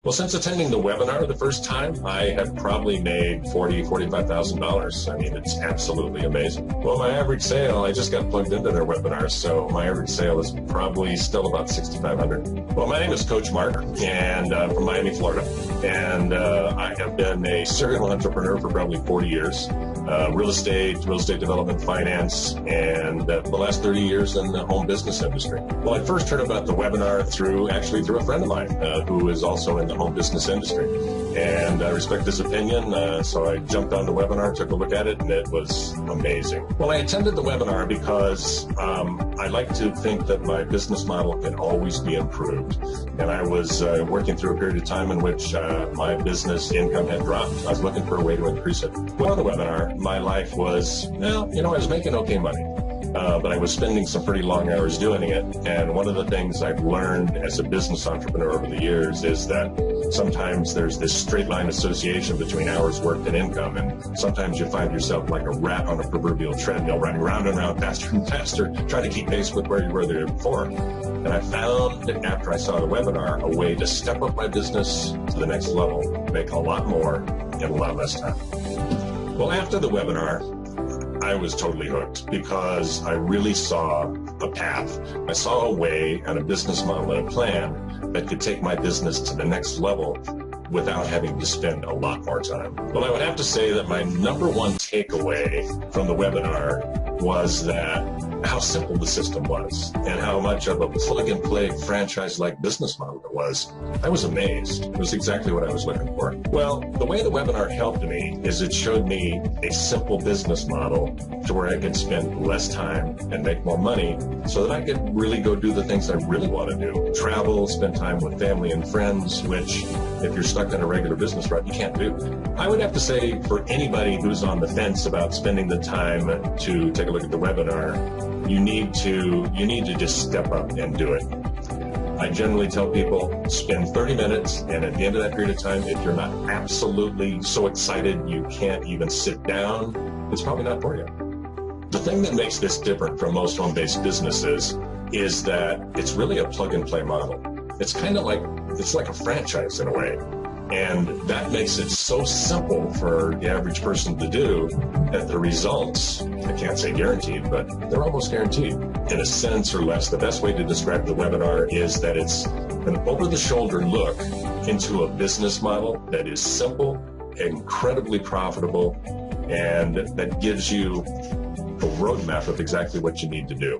Well, since attending the webinar the first time, I have probably made $45,000. I mean, it's absolutely amazing. Well, my average sale, I just got plugged into their webinar, so my average sale is probably still about $6,500. Well, my name is Coach Mark, and from Miami, Florida, and I have been a serial entrepreneur for probably 40 years. Real estate development, finance, and the last 30 years in the home business industry. Well, I first heard about the webinar through a friend of mine who is also in the home business industry. And I respect his opinion, so I jumped on the webinar, took a look at it, and it was amazing. Well, I attended the webinar because I like to think that my business model can always be improved. And I was working through a period of time in which my business income had dropped. I was looking for a way to increase it. Well, the webinar, my life was, well, I was making okay money. But I was spending some pretty long hours doing it. And one of the things I've learned as a business entrepreneur over the years is that sometimes there's this straight line association between hours worked and income. And sometimes you find yourself like a rat on a proverbial treadmill, running round and round, faster and faster, trying to keep pace with where you were the year before. And I found that after I saw the webinar, a way to step up my business to the next level, make a lot more in a lot less time. Well, after the webinar, I was totally hooked because I really saw a path. I saw a way and a business model and a plan that could take my business to the next level without having to spend a lot more time. Well, I would have to say that my number one takeaway from the webinar was that how simple the system was and how much of a plug-and-play franchise-like business model it was. I was amazed. It was exactly what I was looking for. Well, the way the webinar helped me is it showed me a simple business model to where I could spend less time and make more money so that I could really go do the things I really want to do. Travel, spend time with family and friends, which if you're stuck in a regular business rut, you can't do. I would have to say for anybody who's on the fence about spending the time to take a look at the webinar, you need to just step up and do it. I generally tell people spend 30 minutes, and at the end of that period of time, if you're not absolutely so excited you can't even sit down, it's probably not for you. The thing that makes this different from most home-based businesses is that it's really a plug-and-play model. It's kind of like, it's like a franchise in a way. And that makes it so simple for the average person to do that the results, I can't say guaranteed, but they're almost guaranteed. In a sentence or less, the best way to describe the webinar is that it's an over-the-shoulder look into a business model that is simple, incredibly profitable, and that gives you a roadmap of exactly what you need to do.